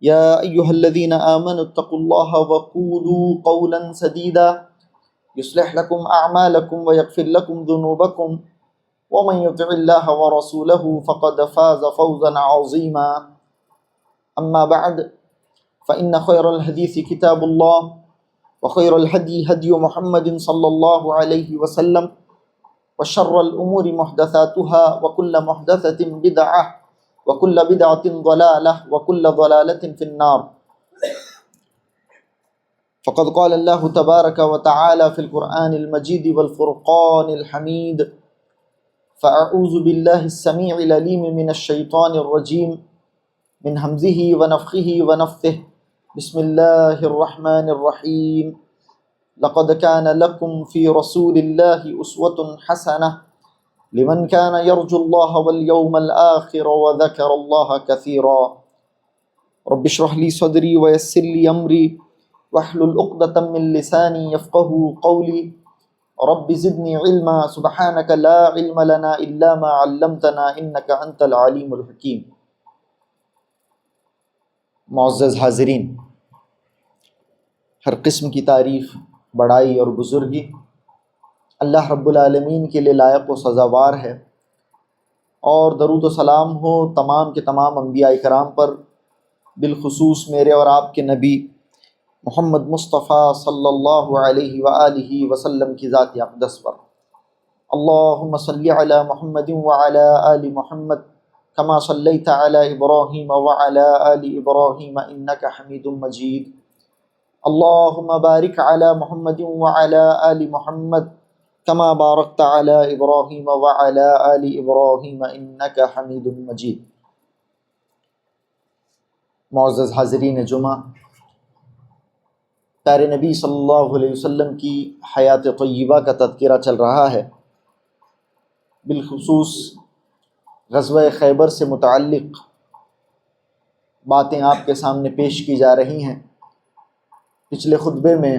يا أيها الذين آمنوا اتقوا الله وقولوا قولا سديدا يصلح لكم أعمالكم ويغفر لكم ذنوبكم ومن يطع الله ورسوله فقد فاز فوزا عظيما. أما بعد فإن خير الحديث كتاب الله وخير الهدي هدي محمد صلى الله عليه وسلم وشر الأمور محدثاتها وكل محدثة بدعة وكل بدعة ضلالة وكل ضلالة في النار. فقد قال الله تبارك وتعالى في القرآن المجيد والفرقان الحميد: فأعوذ بالله السميع العليم من الشيطان الرجيم من همزه ونفخه ونفثه. بسم الله الرحمن الرحيم. لقد كان لكم في رسول الله أسوة حسنة لمن كان يرجو الله واليوم الآخر وذكر الله كثيرا. رب اشرح لي صدري ويسر لي أمري واحلل عقدة من لساني يفقهوا قولي. رب زدني علما سبحانك لا علم لنا إلا ما علمتنا إنك أنت العليم الحكيم. معزز حاضرین، ہر قسم کی تعریف، بڑائی اور بزرگی اللہ رب العالمین کے لیے لائق و سزاوار ہے، اور درود و سلام ہو تمام کے تمام انبیاء کرام پر، بالخصوص میرے اور آپ کے نبی محمد مصطفیٰ صلی اللہ علیہ وآلہ وسلم کی ذات اقدس پر۔ اللہم صلی علی محمد وعلی آل محمد کما صلیت علی ابراہیم وعلی آل ابراہیم انک حمید مجید۔ اللہم بارک علی محمد وعلی آل محمد کما بارکت علی ابراہیم وعلی آل ابراہیم انک حمید مجید۔ معزز حاضرین جمعہ، پیارے نبی صلی اللہ علیہ وسلم کی حیات طیبہ کا تذکرہ چل رہا ہے، بالخصوص غزوہ خیبر سے متعلق باتیں آپ کے سامنے پیش کی جا رہی ہیں۔ پچھلے خطبے میں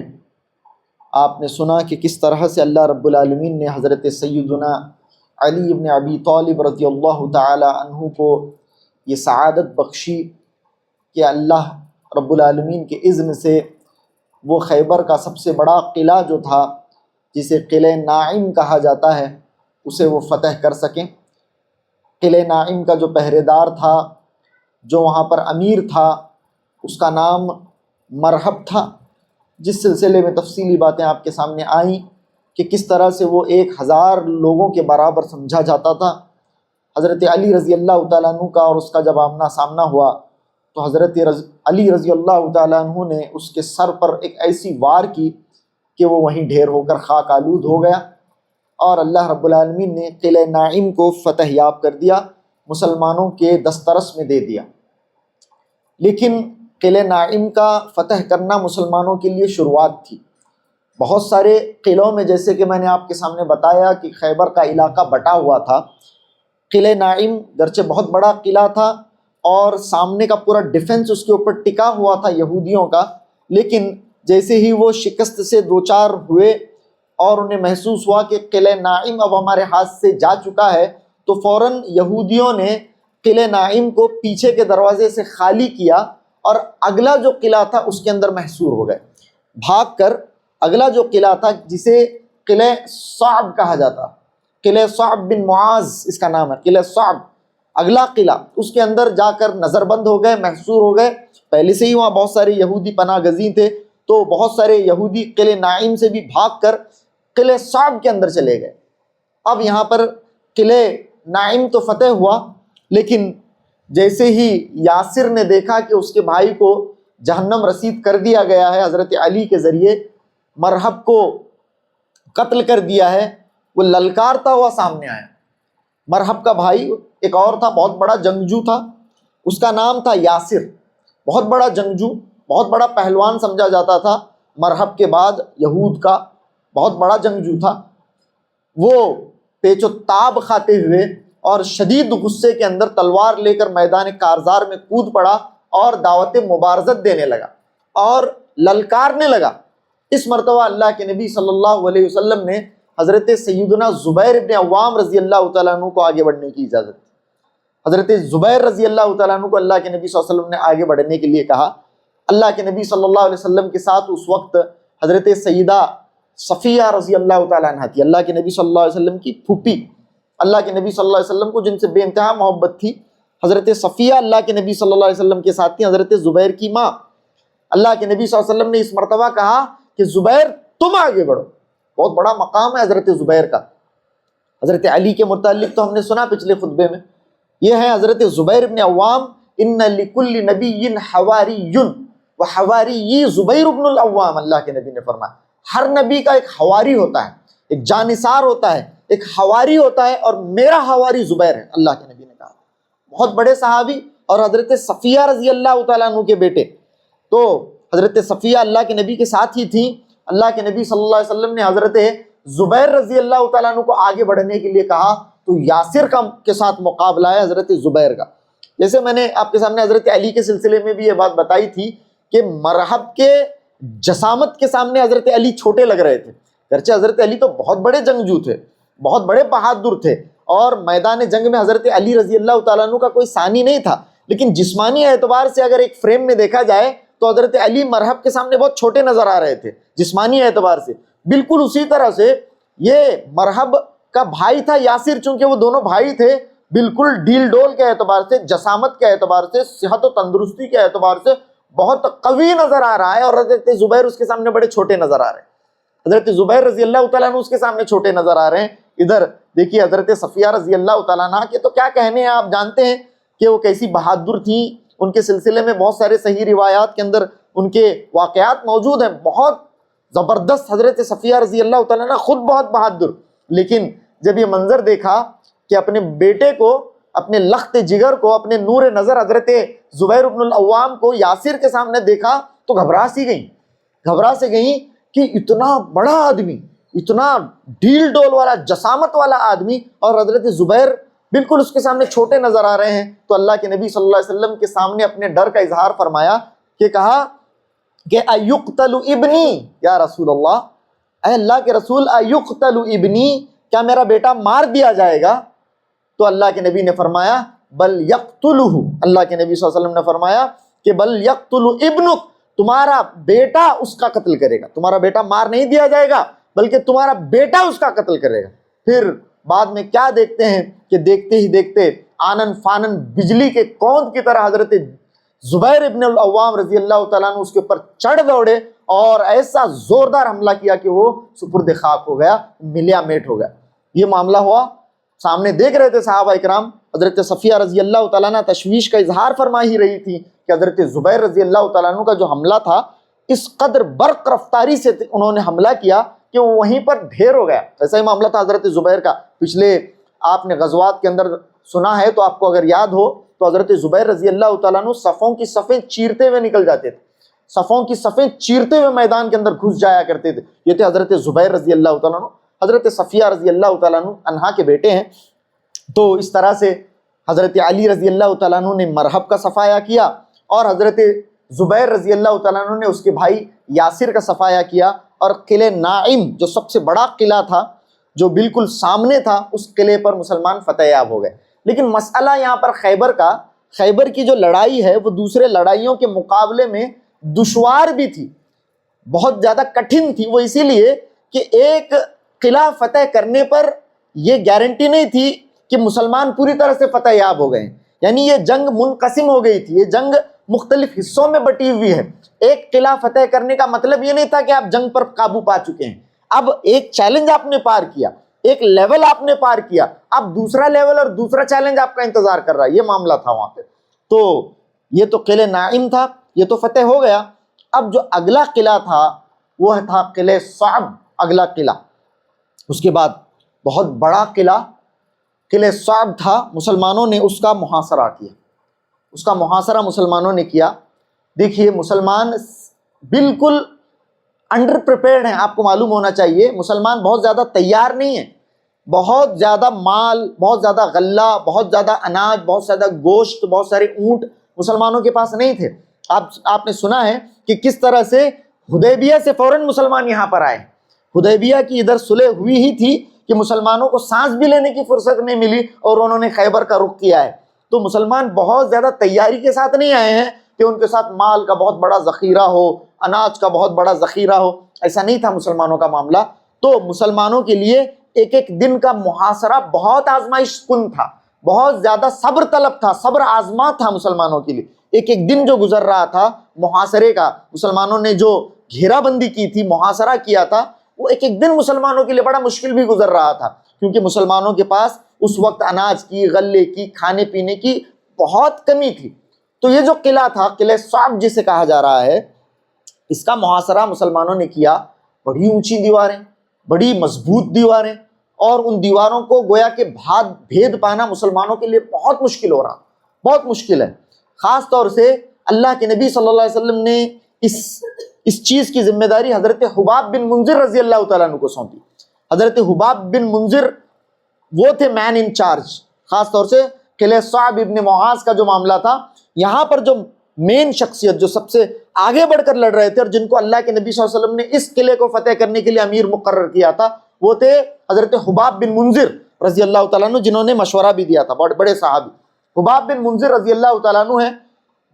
آپ نے سنا کہ کس طرح سے اللہ رب العالمین نے حضرت سیدنا علی ابن ابی طالب رضی اللہ تعالی عنہ کو یہ سعادت بخشی کہ اللہ رب العالمین کے اذن سے وہ خیبر کا سب سے بڑا قلعہ جو تھا، جسے قلعہ ناعم کہا جاتا ہے، اسے وہ فتح کر سکیں۔ قلعہ ناعم کا جو پہرے دار تھا، جو وہاں پر امیر تھا، اس کا نام مرحب تھا، جس سلسلے میں تفصیلی باتیں آپ کے سامنے آئیں کہ کس طرح سے وہ 1000 لوگوں کے برابر سمجھا جاتا تھا۔ حضرت علی رضی اللہ تعالیٰ عنہ کا اور اس کا جب آمنا سامنا ہوا تو حضرت علی رضی اللہ تعالیٰ عنہ نے اس کے سر پر ایک ایسی وار کی کہ وہ وہیں ڈھیر ہو کر خاک آلود ہو گیا، اور اللہ رب العالمین نے قلعہ ناعم کو فتح یاب کر دیا، مسلمانوں کے دسترس میں دے دیا۔ لیکن قلعہ ناعم کا فتح کرنا مسلمانوں کے لیے شروعات تھی۔ بہت سارے قلعوں میں، جیسے کہ میں نے آپ کے سامنے بتایا کہ خیبر کا علاقہ بٹا ہوا تھا، قلعہ ناعم گرچہ بہت بڑا قلعہ تھا اور سامنے کا پورا ڈیفنس اس کے اوپر ٹکا ہوا تھا یہودیوں کا، لیکن جیسے ہی وہ شکست سے دوچار ہوئے اور انہیں محسوس ہوا کہ قلعہ ناعم اب ہمارے ہاتھ سے جا چکا ہے، تو فوراً یہودیوں نے قلعہ ناعم کو پیچھے کے دروازے سے خالی کیا اور اگلا جو قلعہ تھا اس کے اندر محصور ہو گئے۔ بھاگ کر اگلا جو قلعہ تھا، جسے قلعہ صعب کہا جاتا، قلعہ صعب بن معاذ اس کا نام ہے، قلعہ صعب، اگلا قلعہ، اس کے اندر جا کر نظر بند ہو گئے، محصور ہو گئے۔ پہلے سے ہی وہاں بہت سارے یہودی پناہ گزین تھے، تو بہت سارے یہودی قلعہ ناعم سے بھی بھاگ کر قلعہ صعب کے اندر چلے گئے۔ اب یہاں پر قلعہ ناعم تو فتح ہوا، لیکن جیسے ہی یاسر نے دیکھا کہ اس کے بھائی کو جہنم رسید کر دیا گیا ہے، حضرت علی کے ذریعے مرحب کو قتل کر دیا ہے، وہ للکارتا ہوا سامنے آیا۔ مرحب کا بھائی ایک اور تھا، بہت بڑا جنگجو تھا، اس کا نام تھا یاسر، بہت بڑا جنگجو، بہت بڑا پہلوان سمجھا جاتا تھا، مرحب کے بعد یہود کا بہت بڑا جنگجو تھا۔ وہ پیچ و تاب کھاتے ہوئے اور شدید غصے کے اندر تلوار لے کر میدان کارزار میں کود پڑا اور دعوت مبارزت دینے لگا اور للکارنے لگا۔ اس مرتبہ اللہ کے نبی صلی اللہ علیہ وسلم نے حضرت سیدنا زبیر ابن عوام رضی اللہ تعالیٰ عنہ کو آگے بڑھنے کی اجازت دی۔ حضرت زبیر رضی اللہ تعالیٰ عنہ کو اللہ کے نبی صلی اللہ علیہ وسلم نے آگے بڑھنے کے لیے کہا۔ اللہ کے نبی صلی اللہ علیہ وسلم کے ساتھ اس وقت حضرت سیدہ صفیہ رضی اللہ تعالیٰ عنہ تھی، اللہ کے نبی صلی اللہ علیہ وسلم کی پھوپھی، اللہ کے نبی صلی اللہ علیہ وسلم کو جن سے بے انتہا محبت تھی۔ حضرت صفیہ اللہ کے نبی صلی اللہ علیہ وسلم کے ساتھ تھی، حضرت زبیر کی ماں۔ اللہ کے نبی صلی اللہ علیہ وسلم نے اس مرتبہ کہا کہ زبیر تم آگے بڑھو، بہت بڑا مقام ہے حضرت زبیر کا۔ حضرت علی کے متعلق تو ہم نے سنا پچھلے خطبے میں، یہ ہے حضرت زبیر ابن عوام، ان لکل نبی حواری وحواری زبیر ابن العوام، اللہ کے نبی نے فرمایا ہر نبی کا ایک حواری ہوتا ہے، ایک جانثار ہوتا ہے، ایک حواری ہوتا ہے، اور میرا حواری زبیر ہے، اللہ کے نبی نے کہا۔ بہت بڑے صحابی اور حضرت صفیہ رضی اللہ تعالیٰ عنہ کے بیٹے، تو حضرت صفیہ اللہ کے نبی کے ساتھ ہی تھیں۔ اللہ کے نبی صلی اللہ علیہ وسلم نے حضرت زبیر رضی اللہ تعالیٰ عنہ کو آگے بڑھنے کے لیے کہا تو یاسر کے ساتھ مقابلہ ہے حضرت زبیر کا۔ جیسے میں نے آپ کے سامنے حضرت علی کے سلسلے میں بھی یہ بات بتائی تھی کہ مرحب کے جسامت کے سامنے حضرت علی چھوٹے لگ رہے تھے، گرچہ حضرت علی تو بہت بڑے جنگجو تھے، بہت بڑے بہادر تھے، اور میدان جنگ میں حضرت علی رضی اللہ تعالیٰ عنہ کا کوئی ثانی نہیں تھا، لیکن جسمانی اعتبار سے اگر ایک فریم میں دیکھا جائے تو حضرت علی مرحب کے سامنے بہت چھوٹے نظر آ رہے تھے جسمانی اعتبار سے۔ بالکل اسی طرح سے یہ مرحب کا بھائی تھا یاسر، چونکہ وہ دونوں بھائی تھے، بالکل ڈھیل ڈول کے اعتبار سے، جسامت کے اعتبار سے، صحت و تندرستی کے اعتبار سے بہت قوی نظر آ رہا ہے، اور حضرت زبیر اس کے سامنے بڑے چھوٹے نظر آ رہے ہیں۔ حضرت زبیر رضی اللہ تعالیٰ عنہ اس کے سامنے چھوٹے نظر آ رہے ہیں۔ ادھر دیکھیے حضرت صفیہ رضی اللہ تعالیٰ عنہ کے تو کیا کہنے ہیں، آپ جانتے ہیں کہ وہ کیسی بہادر تھیں، ان کے سلسلے میں بہت سارے صحیح روایات کے اندر ان کے واقعات موجود ہیں، بہت زبردست۔ حضرت صفیہ رضی اللہ تعالیٰ عنہ خود بہت بہادر، لیکن جب یہ منظر دیکھا کہ اپنے بیٹے کو، اپنے لخت جگر کو، اپنے نور نظر حضرت زبیر ابن العوام کو یاسر کے سامنے دیکھا تو گھبرا سے گئیں کہ اتنا بڑا آدمی، اتنا ڈھیل ڈول والا، جسامت والا آدمی، اور حضرت زبیر بالکل اس کے سامنے چھوٹے نظر آ رہے ہیں۔ تو اللہ کے نبی صلی اللہ علیہ وسلم کے سامنے اپنے ڈر کا اظہار فرمایا کہ کہا کہ ایقتل ابنی، یا رسول اللہ، اے اللہ کے رسول، ایقتل ابنی، کیا میرا بیٹا مار دیا جائے گا؟ تو اللہ کے نبی نے فرمایا بل یقتلہ، اللہ کے نبی صلی اللہ علیہ وسلم نے فرمایا کہ بل یقتل ابنک، تمہارا بیٹا اس کا قتل کرے گا، تمہارا بیٹا مار نہیں دیا جائے گا بلکہ تمہارا بیٹا اس کا قتل کرے گا۔ پھر بعد میں کیا دیکھتے ہیں کہ دیکھتے ہی دیکھتے آنن فانن بجلی کے کوند کی طرح حضرت زبیر ابن العوام رضی اللہ تعالیٰ عنہ اس کے اوپر چڑھ دوڑے اور ایسا زوردار حملہ کیا کہ وہ سپرد خاک ہو گیا، ملیا میٹ ہو گیا۔ یہ معاملہ ہوا، سامنے دیکھ رہے تھے صحابہ اکرام، حضرت صفیہ رضی اللہ تعالیٰ عنہ تشویش کا اظہار فرما ہی رہی تھی کہ حضرت زبیر رضی اللہ تعالیٰ عنہ کا جو حملہ تھا اس قدر برق رفتاری سے انہوں نے حملہ کیا کہ وہ وہیں پر ڈھیر ہو گیا۔ ایسا ہی معاملہ تھا حضرت زبیر کا، پچھلے آپ نے غزوات کے اندر سنا ہے تو آپ کو اگر یاد ہو تو حضرت زبیر رضی اللہ تعالیٰ عنہ صفوں کی صفیں چیرتے ہوئے نکل جاتے تھے، صفوں کی صفیں چیرتے ہوئے میدان کے اندر گھس جایا کرتے تھے۔ یہ تھے حضرت زبیر رضی اللہ تعالیٰ عنہ، حضرت صفیہ رضی اللہ تعالیٰ عنہ کے بیٹے ہیں۔ تو اس طرح سے حضرت علی رضی اللہ تعالیٰ عنہ نے مرحب کا صفایا کیا، اور حضرت زبیر رضی اللہ تعالیٰ عنہ نے اس کے بھائی یاسر کا صفایا کیا، اور قلعہ نائم جو سب سے بڑا قلعہ تھا، جو بالکل سامنے تھا، اس قلعے پر مسلمان فتح یاب ہو گئے۔ لیکن مسئلہ یہاں پر خیبر کی جو لڑائی ہے وہ دوسرے لڑائیوں کے مقابلے میں دشوار بھی تھی، بہت زیادہ کٹھن تھی۔ وہ اسی لیے کہ ایک قلعہ فتح کرنے پر یہ گارنٹی نہیں تھی کہ مسلمان پوری طرح سے فتح یاب ہو گئے، یعنی یہ جنگ منقسم ہو گئی تھی، یہ جنگ مختلف حصوں میں بٹی ہوئی ہے۔ ایک قلعہ فتح کرنے کا مطلب یہ نہیں تھا کہ آپ جنگ پر قابو پا چکے ہیں، اب ایک چیلنج آپ نے پار کیا، ایک لیول آپ نے پار کیا، اب دوسرا لیول اور دوسرا چیلنج آپ کا انتظار کر رہا ہے، یہ معاملہ تھا وہاں پہ۔ تو یہ تو قلعہ نائم تھا، یہ تو فتح ہو گیا۔ اب جو اگلا قلعہ تھا وہ تھا قلعہ صعب، اگلا قلعہ، اس کے بعد بہت بڑا قلعہ صعب تھا، مسلمانوں نے اس کا محاصرہ کیا، اس کا محاصرہ مسلمانوں نے کیا۔ دیکھیے مسلمان بالکل انڈر پریپیئرڈ ہیں، آپ کو معلوم ہونا چاہیے، مسلمان بہت زیادہ تیار نہیں ہیں، بہت زیادہ مال، بہت زیادہ غلہ، بہت زیادہ اناج، بہت زیادہ گوشت، بہت سارے اونٹ مسلمانوں کے پاس نہیں تھے۔ آپ نے سنا ہے کہ کس طرح سے حدیبیہ سے فوراً مسلمان یہاں پر آئے، حدیبیہ کی ادھر صلح ہوئی ہی تھی کہ مسلمانوں کو سانس بھی لینے کی فرصت نہیں ملی اور انہوں نے خیبر کا رخ کیا ہے۔ تو مسلمان بہت زیادہ تیاری کے ساتھ نہیں آئے ہیں کہ ان کے ساتھ مال کا بہت بڑا ذخیرہ ہو، اناج کا بہت بڑا ذخیرہ ہو، ایسا نہیں تھا مسلمانوں کا معاملہ۔ تو مسلمانوں کے لیے ایک ایک دن کا محاصرہ بہت آزمائش کن تھا، بہت زیادہ صبر طلب تھا، صبر آزما تھا مسلمانوں کے لیے۔ ایک ایک دن جو گزر رہا تھا محاصرے کا، مسلمانوں نے جو گھیرا بندی کی تھی، محاصرہ کیا تھا، وہ ایک ایک دن مسلمانوں کے لیے بڑا مشکل بھی گزر رہا تھا، کیونکہ مسلمانوں کے پاس اس وقت اناج کی، غلے کی، کھانے پینے کی بہت کمی تھی۔ تو یہ جو قلعہ تھا، قلعہ صعب جسے کہا جا رہا ہے، اس کا محاصرہ مسلمانوں نے کیا۔ بڑی اونچی دیواریں، بڑی مضبوط دیواریں، اور ان دیواروں کو گویا کہ بھید پانا مسلمانوں کے لیے بہت مشکل ہو رہا، بہت مشکل ہے۔ خاص طور سے اللہ کے نبی صلی اللہ علیہ وسلم نے اس چیز کی ذمہ داری حضرت حباب بن منذر رضی اللہ تعالیٰ عنہ کو سونپی۔ حضرت حباب بن منذر وہ تھے مین ان چارج، خاص طور سے قلعہ صعب ابن معاذ کا جو معاملہ تھا، یہاں پر جو مین شخصیت جو سب سے آگے بڑھ کر لڑ رہے تھے اور جن کو اللہ کے نبی صلی اللہ علیہ وسلم نے اس قلعے کو فتح کرنے کے لیے امیر مقرر کیا تھا، وہ تھے حضرت حباب بن منذر رضی اللہ تعالیٰ عنہ، جنہوں نے مشورہ بھی دیا تھا، بڑے صحابی۔ حباب بن منذر رضی اللہ تعالیٰ عنہ ہے،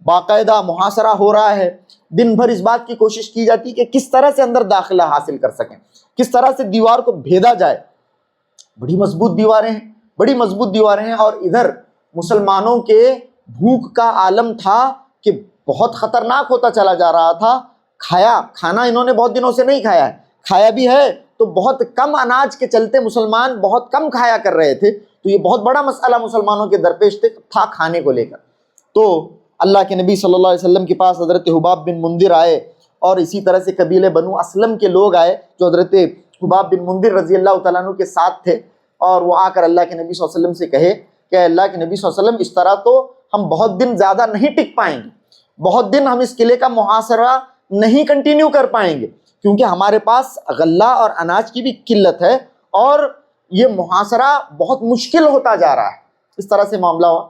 باقاعدہ محاصرہ ہو رہا ہے، دن بھر اس بات کی کوشش کی جاتی کہ کس طرح سے اندر داخلہ حاصل کر سکیں، کس طرح سے دیوار کو بھیدا جائے۔ بڑی مضبوط دیواریں ہیں، بڑی مضبوط دیواریں ہیں، اور ادھر مسلمانوں کے بھوک کا عالم تھا کہ بہت خطرناک ہوتا چلا جا رہا تھا۔ کھانا انہوں نے بہت دنوں سے نہیں کھایا ہے، کھایا بھی ہے تو بہت کم اناج کے چلتے مسلمان بہت کم کھایا کر رہے تھے، تو یہ بہت بڑا مسئلہ مسلمانوں کے درپیش تھا کھانے کو لے کر۔ تو اللہ کے نبی صلی اللہ علیہ وسلم کے پاس حضرت حباب بن منذر آئے، اور اسی طرح سے قبیلے بنو اسلم کے لوگ آئے جو حضرت حباب بن منذر رضی اللہ تعالیٰ عنہ کے ساتھ تھے، اور وہ آ کر اللہ کے نبی صلی اللہ علیہ وسلم سے کہے کہ اللہ کے نبی صلی اللہ علیہ وسلم، اس طرح تو ہم بہت دن زیادہ نہیں ٹک پائیں گے، بہت دن ہم اس قلعے کا محاصرہ نہیں کنٹینیو کر پائیں گے، کیونکہ ہمارے پاس غلہ اور اناج کی بھی قلت ہے، اور یہ محاصرہ بہت مشکل ہوتا جا رہا ہے۔ اس طرح سے معاملہ ہوا،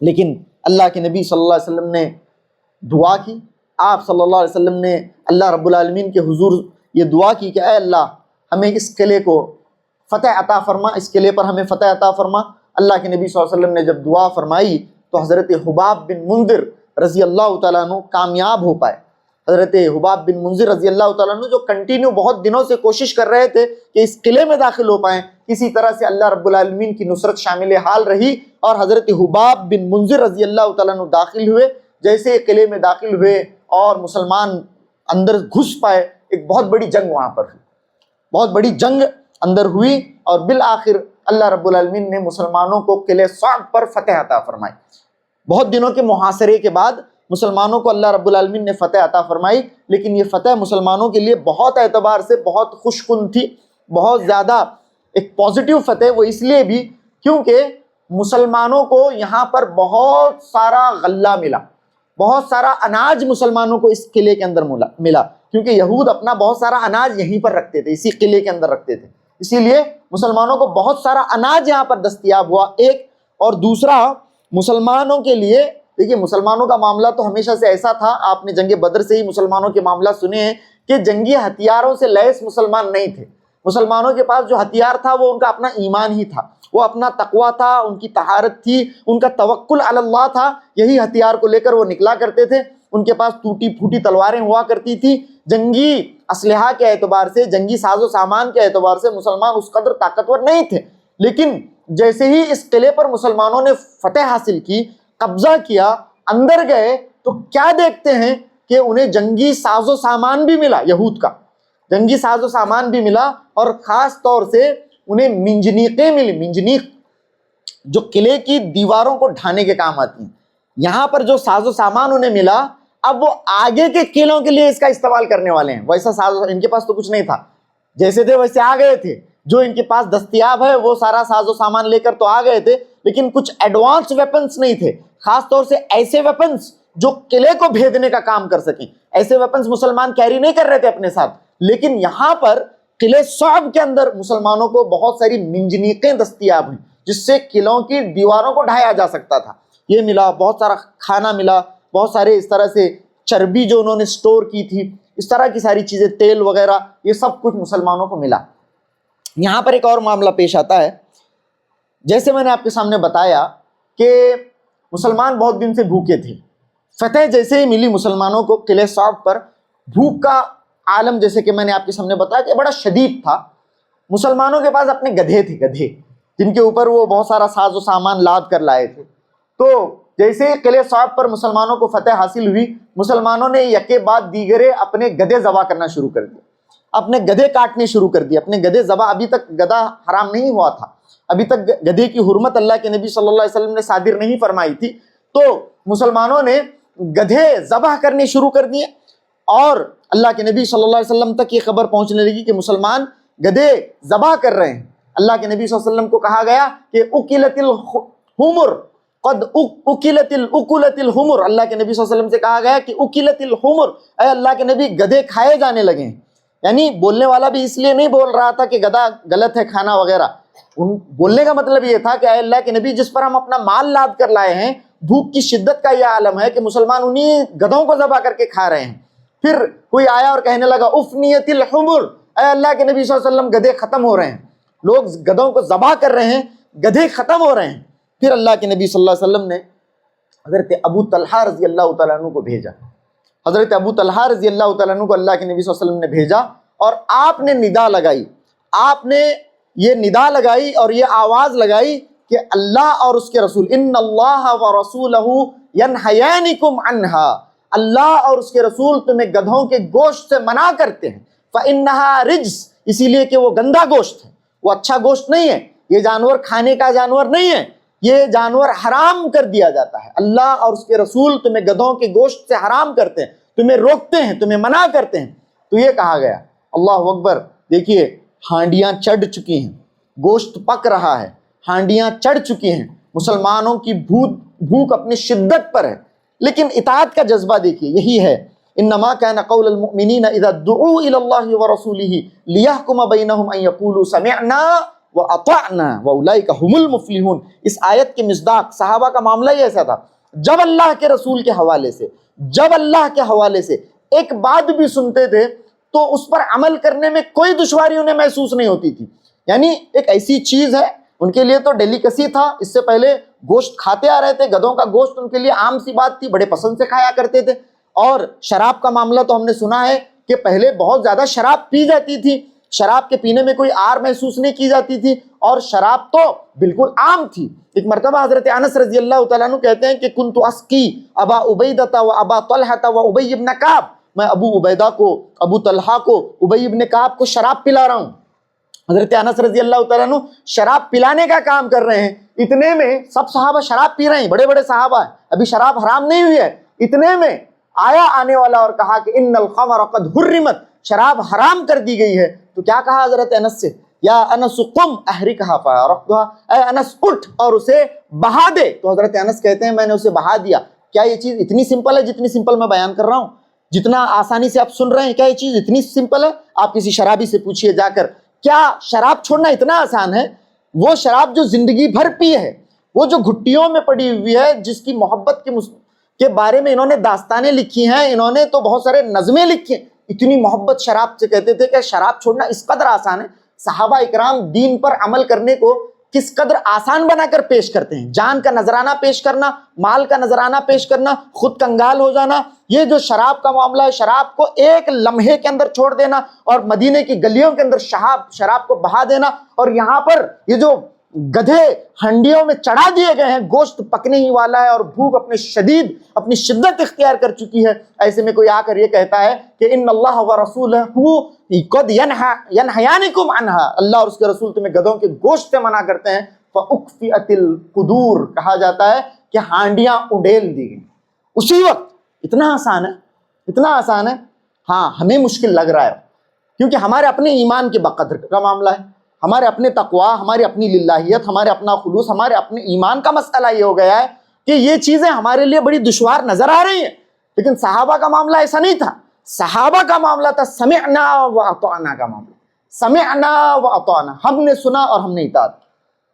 لیکن اللہ کے نبی صلی اللہ علیہ وسلم نے دعا کی۔ آپ صلی اللہ علیہ وسلم نے اللہ رب العالمین کے حضور یہ دعا کی کہ اے اللہ، ہمیں اس قلعے کو فتح عطا فرما، اس قلعے پر ہمیں فتح عطا فرما۔ اللہ کے نبی صلی اللہ علیہ وسلم نے جب دعا فرمائی تو حضرت حباب بن منذر رضی اللہ تعالیٰ عنہ کامیاب ہو پائے۔ حضرت حباب بن منذر رضی اللہ تعالیٰ عنہ جو کنٹینیو بہت دنوں سے کوشش کر رہے تھے کہ اس قلعے میں داخل ہو پائیں، کسی طرح سے اللہ رب العالمین کی نصرت شامل حال رہی، اور حضرت حباب بن منذر رضی اللہ تعالیٰ عنہ داخل ہوئے۔ جیسے قلعے میں داخل ہوئے اور مسلمان اندر گھس پائے، ایک بہت بڑی جنگ وہاں پر ہوئی، بہت بڑی جنگ اندر ہوئی، اور بالآخر اللہ رب العالمین نے مسلمانوں کو قلعہ صعب پر فتح عطا فرمائی۔ بہت دنوں کے محاصرے کے بعد مسلمانوں کو اللہ رب العالمین نے فتح عطا فرمائی، لیکن یہ فتح مسلمانوں کے لیے بہت اعتبار سے بہت خوش کن تھی، بہت زیادہ ایک پازیٹیو فتح۔ وہ اس لیے بھی کیونکہ مسلمانوں کو یہاں پر بہت سارا غلہ ملا، بہت سارا اناج مسلمانوں کو اس قلعے کے اندر ملا، کیونکہ یہود اپنا بہت سارا اناج یہیں پر رکھتے تھے، اسی قلعے کے اندر رکھتے تھے، اسی لیے مسلمانوں کو بہت سارا اناج یہاں پر دستیاب ہوا، ایک۔ اور دوسرا، مسلمانوں کے لیے دیکھیے، مسلمانوں کا معاملہ تو ہمیشہ سے ایسا تھا، آپ نے جنگ بدر سے ہی مسلمانوں کے معاملہ سنے ہیں کہ جنگی ہتھیاروں سے لیس مسلمان نہیں تھے۔ مسلمانوں کے پاس جو ہتھیار تھا وہ ان کا اپنا ایمان ہی تھا، وہ اپنا تقویٰ تھا، ان کی طہارت تھی، ان کا توکل علی اللہ تھا، یہی ہتھیار کو لے کر وہ نکلا کرتے تھے۔ ان کے پاس ٹوٹی پھوٹی تلواریں ہوا کرتی تھی۔ جنگی اسلحہ کے اعتبار سے، جنگی ساز و سامان کے اعتبار سے مسلمان اس قدر طاقتور نہیں تھے، لیکن جیسے ہی اس قلعے پر مسلمانوں نے فتح حاصل کی، قبضہ کیا، اندر گئے، تو کیا دیکھتے ہیں کہ انہیں جنگی ساز و سامان بھی ملا، یہود کا جنگی ساز و سامان بھی ملا، اور خاص طور سے انہیں منجنیقیں ملی۔ منجنیق جو قلعے کی دیواروں کو ڈھانے کے کام آتی ہیں، یہاں پر جو ساز و سامان انہیں ملا، اب وہ آگے کے قلعوں کے لیے اس کا استعمال کرنے والے ہیں۔ ویسا ساز ان کے پاس تو کچھ نہیں تھا، جیسے تھے ویسے آ گئے تھے، جو ان کے پاس دستیاب ہے وہ سارا ساز و سامان لے کر تو آ گئے تھے، لیکن کچھ ایڈوانس ویپنز نہیں تھے، خاص طور سے ایسے ویپنز جو قلعے کو بھیدنے کا کام کر سکیں۔ ایسے ویپنز مسلمان کیری نہیں کر رہے تھے اپنے ساتھ، لیکن یہاں پر قلعہ صعب کے اندر مسلمانوں کو بہت ساری منجنیقیں دستیاب ہوئیں، جس سے قلعوں کی دیواروں کو ڈھایا جا سکتا تھا۔ یہ ملا، بہت سارا کھانا ملا، بہت سارے اس طرح سے چربی جو انہوں نے سٹور کی تھی، اس طرح کی ساری چیزیں، تیل وغیرہ، یہ سب کچھ مسلمانوں کو ملا۔ یہاں پر ایک اور معاملہ پیش آتا ہے، جیسے میں نے آپ کے سامنے بتایا کہ مسلمان بہت دن سے بھوکے تھے. فتح جیسے ہی ملی مسلمانوں کو قلعہ صعب پر، بھوک کا عالم جیسے کہ میں نے آپ کے سامنے بتایا کہ بڑا شدید تھا. مسلمانوں کے پاس اپنے گدھے تھے، گدھے جن کے اوپر وہ بہت سارا ساز و سامان لاد کر لائے تھے. تو جیسے ہی قلعہ صعب پر مسلمانوں کو فتح حاصل ہوئی، مسلمانوں نے یکے بعد دیگرے اپنے گدھے ذبح کرنا شروع کر دیے، اپنے گدھے کاٹنے شروع کر دیے، اپنے گدھے ذبح. ابھی تک گدھا حرام نہیں ہوا تھا، ابھی تک گدھے کی حرمت اللہ کے نبی صلی اللہ علیہ وسلم نے صادر نہیں فرمائی تھی. تو مسلمانوں نے گدھے ذبح کرنے شروع کر دیے، اور اللہ کے نبی صلی اللہ علیہ وسلم تک یہ خبر پہنچنے لگی کہ مسلمان گدھے ذبح کر رہے ہیں. اللہ کے نبی صلی اللہ علیہ وسلم کو کہا گیا کہ اکلت الحمر قد اکلت الحمر. اللہ کے نبی صلی اللہ علیہ وسلم سے کہا گیا کہ اکلت الحمر، اے اللہ کے نبی گدھے کھائے جانے لگے ہیں. یعنی بولنے والا بھی اس لیے نہیں بول رہا تھا کہ گدھا غلط ہے کھانا وغیرہ، بولنے کا مطلب یہ تھا کہ اے اللہ کے نبی جس پر ہم اپنا مال لاد کر لائے ہیں، بھوک کی شدت کا یہ عالم ہے کہ مسلمان انہی گدھوں کو ذبح کر کے کھا رہے ہیں. پھر کوئی آیا اور کہنے لگا افنیت الحمر، اے اللہ کے نبی صلی اللہ علیہ وسلم گدھے ختم ہو رہے ہیں، لوگ گدھوں کو ذبح کر رہے ہیں، گدھے ختم ہو رہے ہیں. پھر اللہ کے نبی صلی اللہ علیہ وسلم نے حضرت ابو طلحہ رضی اللہ تعالیٰ عنہ کو بھیجا. حضرت ابو طلحہ رضی اللہ تعالیٰ عنہ کو اللہ کے نبی صلی اللہ علیہ وسلم نے بھیجا، اور آپ نے ندا لگائی، آپ نے یہ ندا لگائی اور یہ آواز لگائی کہ اللہ اور اس کے رسول، ان اللہ ورسولہ ینہیانکم عنہا، اللہ اور اس کے رسول تمہیں گدھوں کے گوشت سے منع کرتے ہیں. فإنہا رجس، اسی لیے کہ وہ گندا گوشت ہے، وہ اچھا گوشت نہیں ہے، یہ جانور کھانے کا جانور نہیں ہے، یہ جانور حرام کر دیا جاتا ہے. اللہ اور اس کے رسول تمہیں گدھوں کے گوشت سے حرام کرتے ہیں، تمہیں روکتے ہیں، تمہیں منع کرتے ہیں. تو یہ کہا گیا. اللہ اکبر. دیکھیے ہانڈیاں چڑھ چکی ہیں، گوشت پک رہا ہے، ہانڈیاں چڑھ چکی ہیں، مسلمانوں کی بھوک اپنی شدت پر ہے، لیکن اطاعت کا جذبہ دیکھیے یہی ہے. انما كان قول المؤمنین اذا دعوا الى الله ورسوله ليحكم بينهم ان يقولوا سمعنا واطعنا واولئک هم المفلحون. اس آیت کے مصداق صحابہ کا معاملہ ہی ایسا تھا، جب اللہ کے رسول کے حوالے سے، جب اللہ کے حوالے سے ایک بات بھی سنتے تھے تو اس پر عمل کرنے میں کوئی دشواری انہیں محسوس نہیں ہوتی تھی. یعنی ایک ایسی چیز ہے، ان کے لیے تو ڈیلیکسی تھا، اس سے پہلے گوشت کھاتے آ رہے تھے، گدھوں کا گوشت ان کے لیے عام سی بات تھی، بڑے پسند سے کھایا کرتے تھے. اور شراب کا معاملہ تو ہم نے سنا ہے کہ پہلے بہت زیادہ شراب پی جاتی تھی، شراب کے پینے میں کوئی آر محسوس نہیں کی جاتی تھی، اور شراب تو بالکل عام تھی. ایک مرتبہ حضرت انس رضی اللہ تعالیٰ عنہ کہتے ہیں کہ کنت اسقی ابا عبیدہ و ابا طلحہ و ابی ابن کعب، میں ابو عبیدہ کو، ابو طلحہ کو، ابی ابن کعب کو شراب پلا رہا ہوں. حضرت انس رضی اللہ تعالیٰ عنہ شراب پلانے کا کام کر رہے ہیں. اتنے میں سب صحابہ شراب پی رہے ہیں، بڑے بڑے صحابہ ہیں، ابھی شراب حرام نہیں ہوئی ہے. اتنے میں آیا آنے والا اور کہا کہ ان الخمر قد حرمت، شراب حرام کر دی گئی ہے. تو کیا کہا حضرت انس سے؟ یا انس قم احرقها فارقتها، اے انس اٹھ اور اسے بہا دے. تو حضرت انس کہتے ہیں میں نے اسے بہا دیا. کیا یہ چیز اتنی سمپل ہے جتنی سمپل میں بیان کر رہا ہوں؟ جتنا آسانی سے آپ سن رہے ہیں، کیا یہ چیز اتنی سمپل ہے؟ آپ کسی شرابی سے پوچھئے جا کر، کیا شراب چھوڑنا اتنا آسان ہے؟ وہ شراب جو زندگی بھر پی ہے، وہ جو گھٹیوں میں پڑی ہوئی ہے، جس کی محبت کے بارے میں انہوں نے داستانیں لکھی ہیں، انہوں نے تو بہت سارے نظمیں لکھی ہیں، اتنی محبت شراب سے کرتے تھے کہ شراب چھوڑنا اس قدر آسان ہے. صحابہ اکرام دین پر عمل کرنے کو کس قدر آسان بنا کر پیش کرتے ہیں، جان کا نذرانہ پیش کرنا، مال کا نذرانہ پیش کرنا، خود کنگال ہو جانا. یہ جو شراب کا معاملہ ہے، شراب کو ایک لمحے کے اندر چھوڑ دینا اور مدینے کی گلیوں کے اندر شراب کو بہا دینا. اور یہاں پر یہ جو گدھے ہنڈیوں میں چڑھا دیے گئے ہیں، گوشت پکنے ہی والا ہے اور بھوک اپنی شدت اختیار کر چکی ہے. ایسے میں کوئی آ کر یہ کہتا ہے کہ ان اللہ ورسولہ قد ینہیانکم عنہا، اللہ اور اس کے رسول تمہیں گدھوں کے گوشت سے منع کرتے ہیں. فاکفئت القدور، کہا جاتا ہے کہ ہانڈیاں اڈیل دی گئیں اسی وقت. اتنا آسان ہے، اتنا آسان ہے. ہاں ہمیں مشکل لگ رہا ہے کیونکہ ہمارے اپنے ایمان کے بقدر کا معاملہ ہے، ہمارے اپنے تقویٰ، ہماری اپنی للہیت، ہمارے اپنا خلوص، ہمارے اپنے ایمان کا مسئلہ یہ ہو گیا ہے کہ یہ چیزیں ہمارے لیے بڑی دشوار نظر آ رہی ہیں. لیکن صحابہ کا معاملہ ایسا نہیں تھا. صحابہ کا معاملہ تھا سمعنا و اطعنا کا معاملہ. سمعنا و اطعنا، ہم نے سنا اور ہم نے اطاعت کی،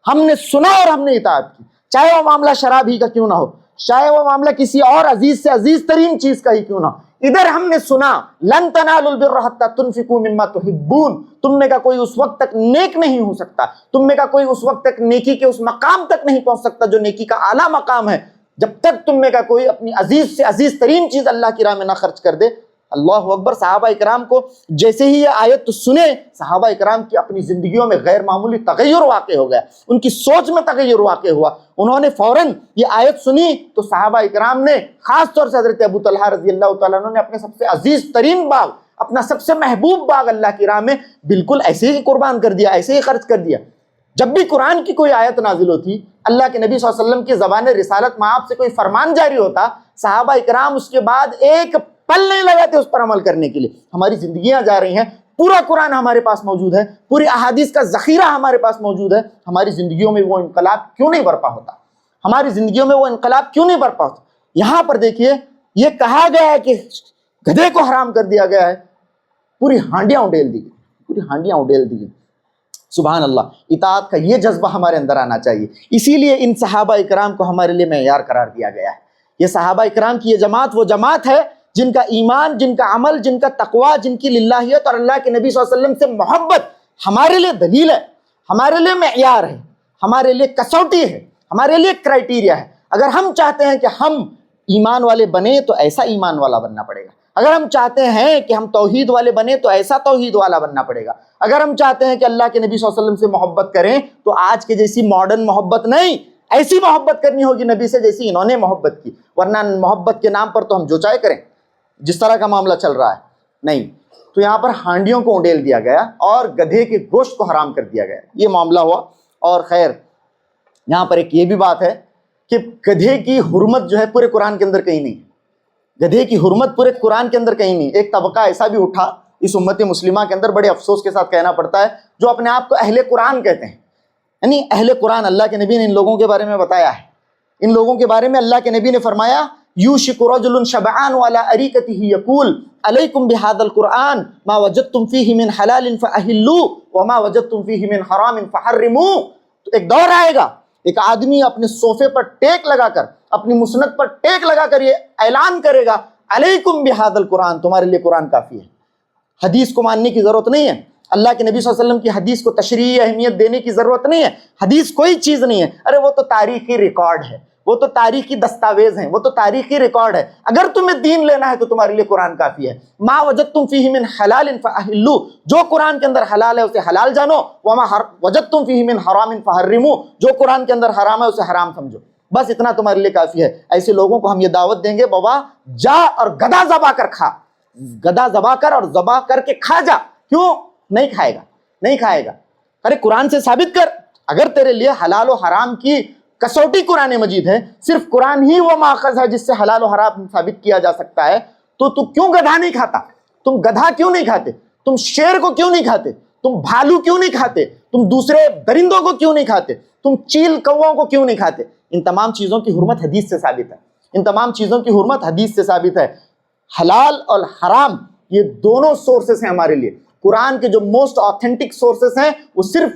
ہم نے سنا اور ہم نے اطاعت کی، چاہے وہ معاملہ شراب ہی کا کیوں نہ ہو، چاہے وہ معاملہ کسی اور عزیز سے عزیز ترین چیز کا ہی کیوں نہ ہو. ادھر ہم نے سنا لن تنالوا البر حتى تنفقوا مما تحبون، تم میں کا کوئی اس وقت تک نیک نہیں ہو سکتا، تم میں کا کوئی اس وقت تک نیکی کے اس مقام تک نہیں پہنچ سکتا جو نیکی کا اعلیٰ مقام ہے، جب تک تم میں کا کوئی اپنی عزیز سے عزیز ترین چیز اللہ کی راہ میں نہ خرچ کر دے۔ اللہ اکبر۔ صحابہ اکرام کو جیسے ہی یہ آیت سنے، صحابہ اکرام کی اپنی زندگیوں میں غیر معمولی تغیر واقع ہو گیا، ان کی سوچ میں تغیر واقع ہوا۔ انہوں نے فوراً یہ آیت سنی تو صحابہ اکرام نے، خاص طور سے حضرت ابو طلحہ رضی اللہ تعالیٰ عنہ نے اپنے سب سے عزیز ترین باغ، اپنا سب سے محبوب باغ اللہ کی راہ میں بالکل ایسے ہی قربان کر دیا، ایسے ہی خرچ کر دیا۔ جب بھی قرآن کی کوئی آیت نازل ہوتی، اللہ کے نبی صلی اللہ علیہ وسلم کی زبان رسالت مآب سے کوئی فرمان جاری ہوتا، صحابہ اکرام اس کے بعد ایک پل نہیں لگاتے اس پر عمل کرنے کے لیے۔ ہماری زندگیاں جا رہی ہیں، پورا قرآن ہمارے پاس موجود ہے، پوری احادیث کا ذخیرہ ہمارے پاس موجود ہے، ہماری زندگیوں میں وہ انقلاب کیوں نہیں برپا ہوتا؟ ہماری زندگیوں میں وہ انقلاب کیوں نہیں برپا ہوتا؟ یہاں پر دیکھیے، یہ کہا گیا ہے کہ گدھے کو حرام کر دیا گیا ہے، پوری ہانڈیاں اڈیل دی گئی، پوری ہانڈیاں اڈیل دی گئی۔ سبحان اللہ۔ اطاعت کا یہ جذبہ ہمارے اندر آنا چاہیے۔ اسی لیے ان صحابہ اکرام کو ہمارے لیے معیار قرار دیا گیا ہے۔ یہ صحابہ اکرام کی یہ جماعت وہ جماعت ہے جن کا ایمان، جن کا عمل، جن کا تقوی، جن کی للہیت اور اللہ کے نبی صلی اللہ علیہ وسلم سے محبت ہمارے لیے دلیل ہے، ہمارے لیے معیار ہے، ہمارے لیے کسوٹی ہے، ہمارے لیے کرائٹیریا ہے۔ اگر ہم چاہتے ہیں کہ ہم ایمان والے بنیں تو ایسا ایمان والا بننا پڑے گا۔ اگر ہم چاہتے ہیں کہ ہم توحید والے بنیں تو ایسا توحید والا بننا پڑے گا۔ اگر ہم چاہتے ہیں کہ اللہ کے نبی صلی اللہ علیہ وسلم سے محبت کریں تو آج کے جیسی ماڈرن محبت نہیں، ایسی محبت کرنی ہوگی نبی سے جیسی انہوں نے محبت کی، ورنہ محبت کے نام پر تو ہم جو چاہے کریں، جس طرح کا معاملہ چل رہا ہے نہیں۔ تو یہاں پر ہانڈیوں کو اڈیل دیا گیا اور گدھے کے گوشت کو حرام کر دیا گیا، یہ معاملہ ہوا۔ اور خیر یہاں پر ایک یہ بھی بات ہے کہ گدھے کی حرمت جو ہے پورے قرآن کے اندر کہیں نہیں ہے، گدھے کی حرمت پورے قرآن کے اندر کہیں نہیں۔ ایک طبقہ ایسا بھی اٹھا اس امت مسلمہ کے اندر، بڑے افسوس کے ساتھ کہنا پڑتا ہے، جو اپنے آپ کو اہل قرآن کہتے ہیں، یعنی اہل قرآن۔ اللہ کے نبی نے ان لوگوں کے بارے میں بتایا ہے، ان لوگوں کے بارے میں اللہ کے نبی نے فرمایا، یوشک رجل شبعان علی اریکتہ یقول علیکم بہذا القرآن ما وجدتم فیہ من حلال فاحلوا وما وجدتم فیہ من حرام فحرموا۔ تو ایک دور آئے گا، ایک آدمی اپنے صوفے پر ٹیک لگا کر، اپنی مسند پر ٹیک لگا کر یہ اعلان کرے گا، علیکم بہذا القرآن، تمہارے لیے قرآن کافی ہے، حدیث کو ماننے کی ضرورت نہیں ہے، اللہ کے نبی صلی اللہ علیہ وسلم کی حدیث کو تشریعی اہمیت دینے کی ضرورت نہیں ہے، حدیث کوئی چیز نہیں ہے، ارے وہ تو تاریخی ریکارڈ ہے، وہ تو تاریخی دستاویز ہیں، وہ تو تاریخی ریکارڈ ہے، اگر تمہیں دین لینا ہے تو تمہارے لیے قرآن کافی ہے۔ ما وجدتم فیہ من حلال فاحلوا، جو قرآن کے اندر حلال ہے اسے حلال جانو، وما وجدتم فیہ من حرام فحرموا، جو قرآن کے اندر حرام ہے اسے حرام سمجھو، بس اتنا تمہارے لیے کافی ہے۔ ایسے لوگوں کو ہم یہ دعوت دیں گے، بابا جا اور گدھا ذبح کر کھا، گدھا ذبح کر اور ذبح کر کے کھا جا۔ کیوں نہیں کھائے گا؟ نہیں کھائے گا، ارے قرآن سے ثابت کر۔ اگر تیرے لیے حلال و حرام کی کسوٹی قرآن مجید ہے، صرف قرآن ہی وہ ماخذ ہے جس سے حلال و حرام ثابت کیا جا سکتا ہے، تو کیوں گدھا نہیں کھاتا؟ تم گدھا کیوں نہیں کھاتے؟ تم شیر کو کیوں نہیں کھاتے؟ تم بھالو کیوں نہیں کھاتے؟ تم دوسرے درندوں کو کیوں نہیں کھاتے؟ تم چیل کووں کو کیوں نہیں کھاتے؟ ان تمام چیزوں کی حرمت حدیث سے ثابت ہے، ان تمام چیزوں کی حرمت حدیث سے ثابت ہے۔ حلال اور حرام یہ دونوں سورسز ہیں ہمارے لیے۔ قرآن کے جو موسٹ آتھینٹک سورسز ہیں وہ صرف،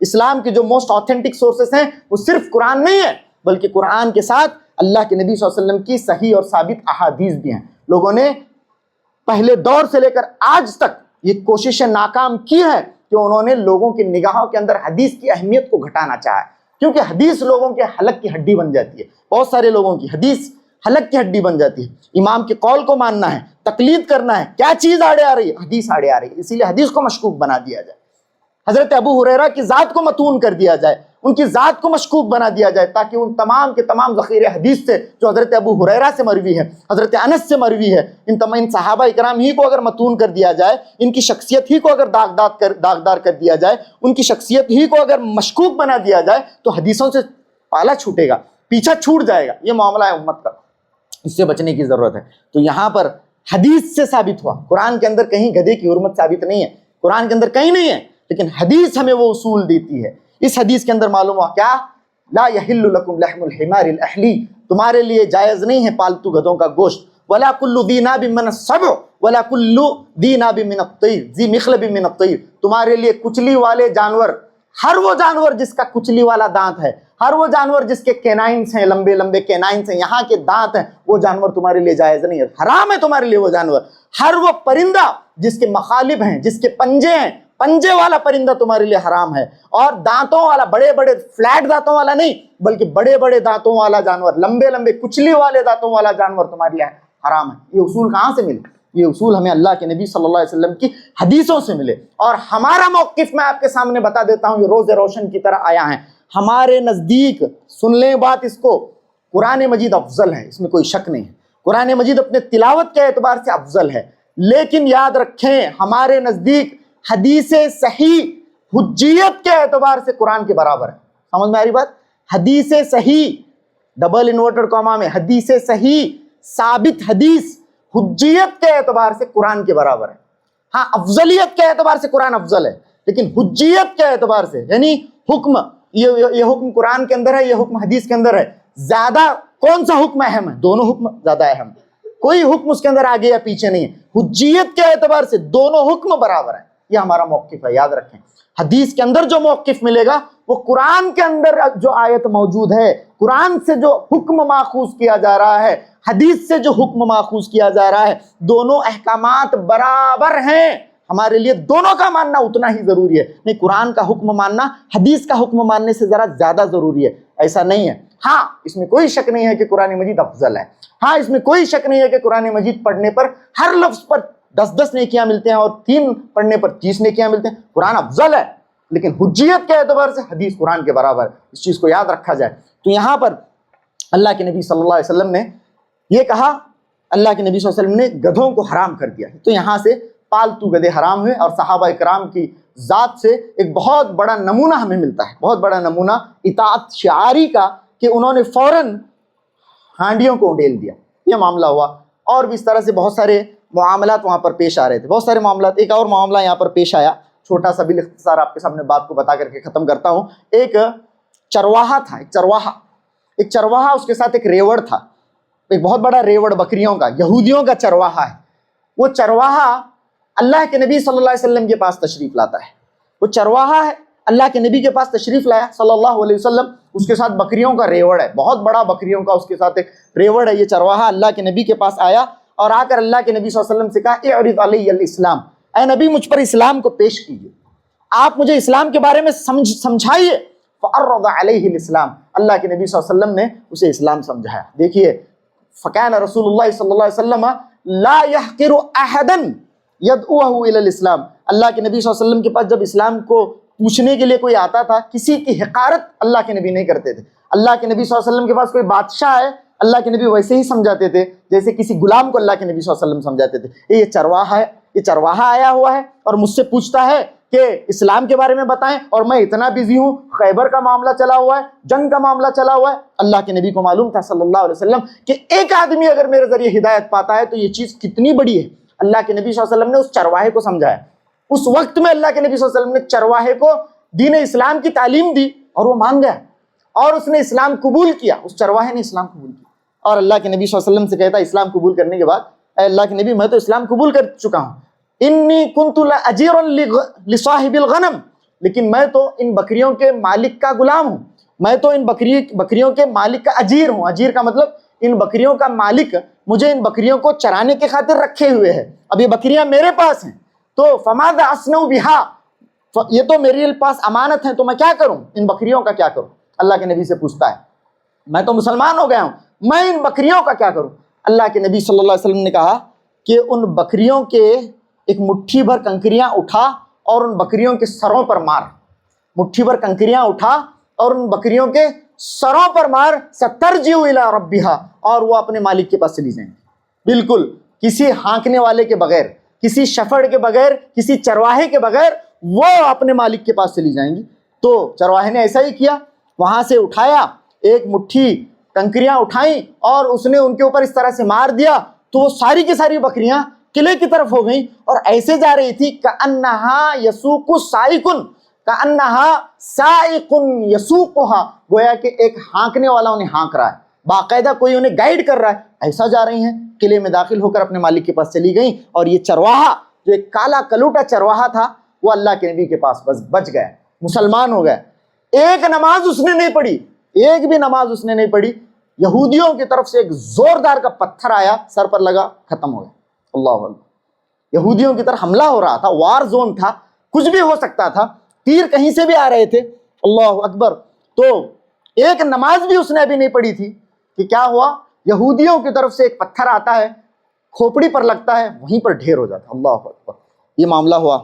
اسلام کے جو موسٹ آتھینٹک سورسز ہیں وہ صرف قرآن نہیں ہے، بلکہ قرآن کے ساتھ اللہ کے نبی صلی اللہ علیہ وسلم کی صحیح اور ثابت احادیث بھی ہیں۔ لوگوں نے پہلے دور سے لے کر آج تک یہ کوششیں ناکام کی ہے کہ انہوں نے لوگوں کی نگاہوں کے اندر حدیث کی اہمیت کو گھٹانا چاہا ہے، کیونکہ حدیث لوگوں کے حلق کی ہڈی بن جاتی ہے۔ بہت سارے لوگوں کی حدیث حلق کی ہڈی بن جاتی ہے۔ امام کے قول کو ماننا ہے، تقلید کرنا ہے، کیا چیز آڑے آ رہی ہے؟ حدیث آڑے آ رہی ہے، اسی لیے حدیث کو مشکوک بنا دیا جائے، حضرت ابو ہریرہ کی ذات کو متون کر دیا جائے، ان کی ذات کو مشکوک بنا دیا جائے، تاکہ ان تمام کے تمام ذخیرے حدیث سے جو حضرت ابو ہریرہ سے مروی ہے، حضرت انس سے مروی ہے، ان صحابہ اکرام ہی کو اگر متون کر دیا جائے، ان کی شخصیت ہی کو اگر داغدار کر دیا جائے، ان کی شخصیت ہی کو اگر مشکوک بنا دیا جائے تو حدیثوں سے پالا چھوٹے گا، پیچھا چھوٹ جائے گا۔ یہ معاملہ ہے امت کا، اس سے بچنے کی ضرورت ہے۔ تو یہاں پر حدیث سے ثابت ہوا، قرآن کے اندر کہیں گدھے کی حرمت ثابت نہیں ہے، قرآن کے اندر کہیں نہیں ہے، لیکن حدیث ہمیں وہ اصول دیتی ہے۔ اس حدیث کے اندر معلوم ہوا کیا؟ لا یحل لکم لحم الحمار الاہلی، تمہارے لیے جائز نہیں ہے پالتو گدھوں کا گوشت، ولا کل ذی ناب من السبع ولا کل ذی ناب من الطیر ذی مخلب من الطیر، تمہارے لیے کچلی والے جانور، ہر وہ جانور جس کا کچلی والا دانت ہے، ہر وہ جانور جس کے کینائنز ہیں، لمبے لمبے کینائنز ہیں، یہاں کے دانت ہیں، وہ جانور تمہارے لیے جائز نہیں ہے، حرام ہے تمہارے لیے وہ جانور۔ ہر وہ پرندہ جس کے مخالب ہیں، جس کے پنجے ہیں، پنجے والا پرندہ تمہارے لیے حرام ہے، اور دانتوں والا، بڑے بڑے فلیٹ دانتوں والا نہیں بلکہ بڑے بڑے دانتوں والا جانور، لمبے لمبے کچلی والے دانتوں والا جانور تمہارے لیے حرام ہے۔ یہ اصول کہاں سے ملے؟ یہ اصول ہمیں اللہ کے نبی صلی اللہ علیہ وسلم کی حدیثوں سے ملے، اور ہمارا موقف میں آپ کے سامنے بتا دیتا ہوں، یہ روز روشن کی طرح آیا ہے۔ ہمارے نزدیک، سن لیں بات اس کو، قرآن مجید افضل ہے، اس میں کوئی شک نہیں ہے۔ قرآن مجید اپنے تلاوت کے اعتبار سے افضل ہے، لیکن یاد رکھیں ہمارے نزدیک حدیث صحیح حجیت کے اعتبار سے قرآن کے برابر ہے۔ سمجھ میں آ رہی بات؟ حدیث صحیح، ڈبل انورٹڈ کاما میں، حدیث صحیح، ثابت حدیث حجیت کے اعتبار سے قرآن کے برابر ہے۔ ہاں، افضلیت کے اعتبار سے قرآن افضل ہے، لیکن حجیت کے اعتبار سے، یعنی حکم، یہ حکم قرآن کے اندر ہے، یہ حکم حدیث کے اندر ہے، زیادہ کون سا حکم اہم ہے؟ دونوں حکم زیادہ اہم ہے، کوئی حکم اس کے اندر آگے یا پیچھے نہیں ہے۔ حجیت کے اعتبار سے دونوں حکم برابر ہیں، یہ ہمارا موقف ہے، یاد رکھیں۔ حدیث کے اندر جو موقف ملے گا وہ قرآن کے اندر جو آیت موجود ہے، قرآن سے جو حکم ماخوذ کیا جا رہا ہے، حدیث سے جو حکم ماخوذ کیا جا رہا ہے، دونوں احکامات برابر ہیں۔ ہمارے لیے دونوں کا ماننا اتنا ہی ضروری ہے، نہیں قرآن کا حکم ماننا حدیث کا حکم ماننے سے ذرا زیادہ ضروری ہے، ایسا نہیں ہے۔ ہاں، اس میں کوئی شک نہیں ہے کہ قرآن مجید افضل ہے، ہاں اس میں کوئی شک نہیں ہے کہ قرآن مجید پڑھنے پر ہر لفظ پر 10 نیکیاں ملتے ہیں اور 3 پڑھنے پر 30 نیکیاں ملتے ہیں، قرآن افضل ہے، لیکن حجیت کے اعتبار سے حدیث قرآن کے برابر ہے، اس چیز کو یاد رکھا جائے۔ تو یہاں پر اللہ کے نبی صلی اللہ علیہ وسلم نے یہ کہا، اللہ کے نبی صلی اللہ علیہ وسلم نے گدھوں کو حرام کر دیا، تو یہاں سے پالتو گدھے حرام ہوئے، اور صحابہ کرام کی ذات سے ایک بہت بڑا نمونہ ہمیں ملتا ہے، بہت بڑا نمونہ اطاعت شعاری کا، کہ انہوں نے فوراً ہانڈیوں کو اڈیل دیا، یہ معاملہ ہوا۔ اور بھی اس طرح سے بہت سارے معاملات وہاں پر پیش آ رہے تھے، بہت سارے معاملات۔ ایک اور معاملہ یہاں پر پیش آیا، چھوٹا سا بھی اختصار آپ کے سامنے بات کو بتا کر کے ختم کرتا ہوں۔ ایک چرواہا تھا، ایک چرواہا، اس کے ساتھ ایک ریوڑ تھا، ایک بہت بڑا ریوڑ، بکریوں کا، یہودیوں کا چرواہا ہے۔ وہ چرواہا اللہ کے نبی صلی اللہ علیہ وسلم کے پاس تشریف لاتا ہے، وہ چرواہا ہے، اللہ کے نبی کے پاس تشریف لایا صلی اللہ علیہ وسلم، اس کے ساتھ بکریوں کا ریوڑ ہے، بہت بڑا بکریوں کا اس کے ساتھ ایک ریوڑ ہے۔ یہ چرواہا اللہ کے نبی کے پاس آیا اور آ کر اللہ کے نبی صلی اللہ علیہ وسلم سے کہا، اعرض علی الاسلام، اے نبی مجھ پر اسلام کو پیش کیجیے، آپ مجھے اسلام کے بارے میں سمجھائیے۔ فعرض علیہ الاسلام، اللہ کے نبی صلی اللہ علیہ وسلم نے اسے اسلام سمجھایا۔ دیکھیے، فکان رسول اللہ صلی اللہ علیہ وسلم لا يحقر احدا يدعوه الى الاسلام، اللہ کے نبی صلی اللہ علیہ وسلم کے پاس جب اسلام کو پوچھنے کے لیے کوئی آتا تھا، کسی کی حقارت اللہ کے نبی نہیں کرتے تھے۔ اللہ کے نبی صلی اللہ علیہ وسلم کے پاس کوئی بادشاہ ہے، اللہ کے نبی ویسے ہی سمجھاتے تھے جیسے کسی غلام کو اللہ کے نبی صلی اللہ علیہ وسلم سمجھاتے تھے۔ یہ چرواہا ہے، یہ چرواہا آیا ہوا ہے اور مجھ سے پوچھتا ہے کہ اسلام کے بارے میں بتائیں، اور میں اتنا بزی ہوں، خیبر کا معاملہ چلا ہوا ہے، جنگ کا معاملہ چلا ہوا ہے۔ اللہ کے نبی کو معلوم تھا صلی اللہ علیہ وسلم کہ ایک آدمی اگر میرے ذریعے ہدایت پاتا ہے تو یہ چیز کتنی بڑی ہے۔ اللہ کے نبی صلی اللہ علیہ وسلم نے اس چرواہے کو سمجھایا، اس وقت میں اللہ کے نبی صلی اللہ علیہ وسلم نے چرواہے کو دین اسلام کی تعلیم دی اور وہ مان گیا اور اس نے اسلام قبول کیا، اس چرواہے نے اسلام قبول کیا۔ اور اللہ کے نبی صلی اللہ علیہ وسلم سے کہتا ہے اسلام قبول کرنے کے بعد، اے اللہ کے نبی میں تو اسلام قبول کر چکا ہوں، انی کنت لاجیر لصاحب الغنم، لیکن میں تو ان بکریوں کے مالک کا غلام ہوں، میں تو ان بکریوں کے مالک کا اجیر ہوں۔ اجیر کا مطلب ان بکریوں کا مالک مجھے ان بکریوں کو چرانے کے خاطر رکھے ہوئے ہے، اب یہ بکریاں میرے پاس ہیں، تو فماذا اصنع بہا، یہ تو میرے پاس امانت ہیں، تو میں کیا کروں، ان بکریوں کا کیا کروں؟ اللہ کے نبی سے پوچھتا ہے، میں تو مسلمان ہو گیا ہوں، میں ان بکریوں کا کیا کروں؟ اللہ کے نبی صلی اللہ علیہ وسلم نے کہا کہ ان بکریوں کے ایک مٹھی بھر کنکریاں اٹھا اور ان بکریوں کے سروں پر مار، مٹھی بھر کنکریاں اٹھا اور ان بکریوں کے سروں پر مار، سترجع الی ربھا، اور وہ اپنے مالک کے پاس چلی جائیں گی، بالکل کسی ہانکنے والے کے بغیر، کسی شفڑ کے بغیر، کسی چرواہے کے بغیر وہ اپنے مالک کے پاس چلی جائیں گی۔ تو چرواہے نے ایسا ہی کیا، وہاں سے اٹھایا، ایک مٹھی کنکریاں اٹھائیں اور اس نے ان کے اوپر اس طرح سے مار دیا، تو وہ ساری کی ساری بکریاں قلعے کی طرف ہو گئیں اور ایسے جا رہی تھی کأنہا یسوق سائقن، کأنہا سائق یسوقہا، گویا کہ ایک ہانکنے والا انہیں ہانک رہا ہے، باقاعدہ کوئی انہیں گائیڈ کر رہا ہے، ایسا جا رہی ہیں، قلعے میں داخل ہو کر اپنے مالک کے پاس چلی گئیں۔ اور یہ چرواہا جو ایک کالا کلوٹا چرواہا تھا وہ اللہ کے نبی کے پاس بس بچ گیا، مسلمان ہو گیا۔ ایک نماز اس نے نہیں پڑھی، ایک بھی نماز اس نے نہیں پڑھی، یہودیوں کی طرف سے ایک زوردار کا پتھر آیا، سر پر لگا، ختم ہو گیا۔ اللہ اللہ، یہودیوں کی طرف حملہ ہو رہا تھا، وار زون تھا، کچھ بھی ہو سکتا تھا، تیر کہیں سے بھی آ رہے تھے، اللہ اکبر۔ تو ایک نماز بھی اس نے ابھی نہیں پڑھی تھی کہ کیا ہوا، یہودیوں کی طرف سے ایک پتھر آتا ہے، کھوپڑی پر لگتا ہے، وہیں پر ڈھیر ہو جاتا، اللہ اکبر۔ یہ معاملہ ہوا۔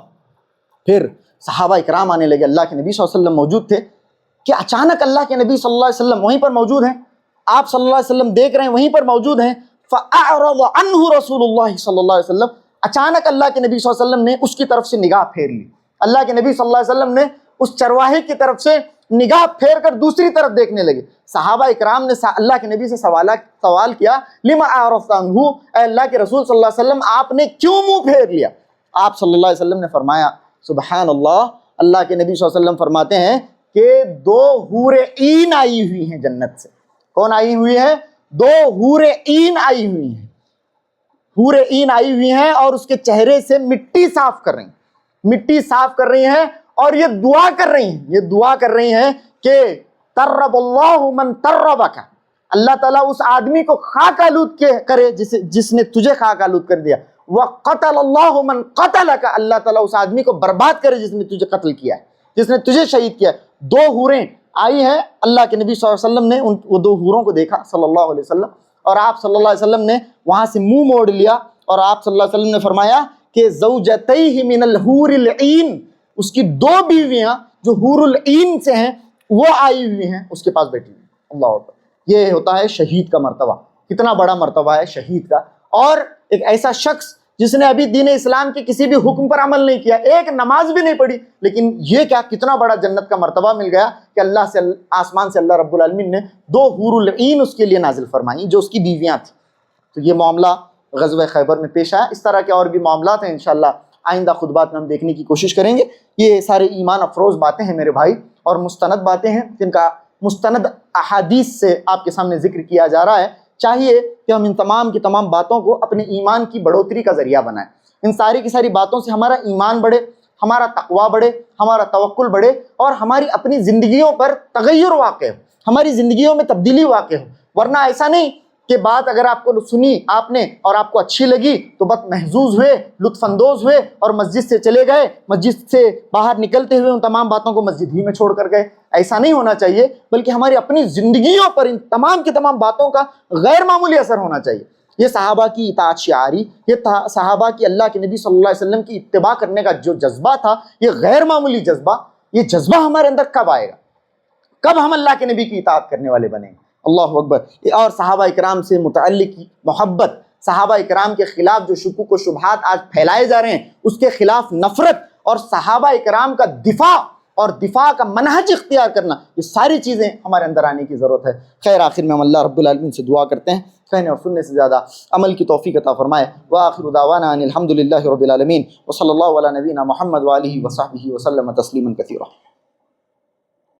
پھر صحابہ اکرام آنے لگے، اللہ کے نبی صلی اللہ علیہ وسلم موجود تھے کہ اچانک اللہ کے نبی صلی اللہ علیہ وسلم وہیں پر موجود ہیں، آپ صلی اللہ علیہ وسلم دیکھ رہے ہیں وہیں پر موجود ہیں۔ فَأَعْرَضَ عَنْهُ رسول اللہ صلی اللہ علیہ وسلم، اچانک اللہ کے نبی صلی اللہ علیہ وسلم نے اس کی طرف سے نگاہ پھیر لی۔ اللہ کے نبی صلی اللہ علیہ وسلم نے اس چرواہے کی طرف سے نگاہ پھیر کر دوسری طرف دیکھنے لگے۔ صحابہ اکرام نے اللہ کے نبی سے سوال کیا، لِمَ أَعْرَضْتَ عَنْهُ، اے اللہ کے رسول صلی اللہ علیہ وسلم آپ نے کیوں منہ پھیر لیا؟ آپ صلی اللہ علیہ وسلم نے فرمایا، سبحان اللہ، اللہ کے نبی صلی اللہ علیہ وسلم فرماتے ہیں کہ 2 حور عین آئی ہوئی ہیں جنت سے۔ کون آئی ہوئی ہے؟ 2 حور عین آئی ہوئی ہیں، حور عین آئی ہوئی ہیں، اور اس کے چہرے سے مٹی صاف کر رہی ہیں، مٹی صاف کر رہی ہیں، اور یہ دعا کر رہی ہیں، یہ دعا کر رہی ہیں کہ ترب اللہ من تربک، اللہ تعالیٰ اس آدمی کو خاک آلود کرے جس نے تجھے خاک آلود کر دیا، وقتل اللہ من قتلک، اللہ تعالیٰ اس آدمی کو برباد کرے جس نے تجھے قتل کیا ہے، جس نے تجھے شہید کیا ہے۔ 2 حوریں آئی ہیں، اللہ کے نبی صلی اللہ علیہ وسلم نے وہ 2 حوروں کو دیکھا صلی اللہ علیہ وسلم، اور آپ صلی اللہ علیہ وسلم نے وہاں سے منہ موڑ لیا، اور آپ صلی اللہ علیہ وسلم نے فرمایا کہ زوجتیہ من الحور العین، اس کی 2 بیویاں جو حور العین سے ہیں وہ آئی ہوئی ہیں، اس کے پاس بیٹھی ہوئی ہیں۔ اللہ اکبر۔ یہ ہوتا ہے شہید کا مرتبہ، کتنا بڑا مرتبہ ہے شہید کا، اور ایک ایسا شخص جس نے ابھی دین اسلام کے کسی بھی حکم پر عمل نہیں کیا، ایک نماز بھی نہیں پڑھی، لیکن یہ کیا کتنا بڑا جنت کا مرتبہ مل گیا کہ اللہ سے آسمان سے اللہ رب العالمین نے 2 حور العین اس کے لیے نازل فرمائی جو اس کی بیویاں تھیں۔ تو یہ معاملہ غزوہ خیبر میں پیش آیا۔ اس طرح کے اور بھی معاملات ہیں، انشاءاللہ آئندہ خطبات میں ہم دیکھنے کی کوشش کریں گے۔ یہ سارے ایمان افروز باتیں ہیں میرے بھائی، اور مستند باتیں ہیں جن کا مستند احادیث سے آپ کے سامنے ذکر کیا جا رہا ہے۔ چاہیے کہ ہم ان تمام کی تمام باتوں کو اپنے ایمان کی بڑھوتری کا ذریعہ بنائیں، ان ساری کی ساری باتوں سے ہمارا ایمان بڑھے، ہمارا تقویٰ بڑھے، ہمارا توکل بڑھے، اور ہماری اپنی زندگیوں پر تغیر واقع ہو، ہماری زندگیوں میں تبدیلی واقع ہو۔ ورنہ ایسا نہیں کہ بات اگر آپ کو سنی آپ نے اور آپ کو اچھی لگی تو بس محظوظ ہوئے، لطف اندوز ہوئے اور مسجد سے چلے گئے، مسجد سے باہر نکلتے ہوئے ان تمام باتوں کو مسجد ہی میں چھوڑ کر گئے۔ ایسا نہیں ہونا چاہیے، بلکہ ہماری اپنی زندگیوں پر ان تمام کی تمام باتوں کا غیر معمولی اثر ہونا چاہیے۔ یہ صحابہ کی اطاعت شعاری، یہ صحابہ کی اللہ کے نبی صلی اللہ علیہ وسلم کی اتباع کرنے کا جو جذبہ تھا، یہ غیر معمولی جذبہ، یہ جذبہ ہمارے اندر کب آئے گا؟ کب ہم اللہ کے نبی کی اطاعت کرنے والے بنیں گے؟ اللہ اکبر۔ اور صحابہ اکرام سے متعلق محبت، صحابہ اکرام کے خلاف جو شکوک و شبہات آج پھیلائے جا رہے ہیں اس کے خلاف نفرت، اور صحابہ اکرام کا دفاع اور دفاع کا منہج اختیار کرنا، یہ ساری چیزیں ہمارے اندر آنے کی ضرورت ہے۔ خیر، آخر میں ہم اللہ رب العالمین سے دعا کرتے ہیں کہنے اور سننے سے زیادہ عمل کی توفیق عطا فرمائے۔ وآخر دعوانا ان الحمد للہ رب العالمین، وصلی اللہ علی نبینا محمد وآلہ وصحبہ وسلم تسلیما کثیرا۔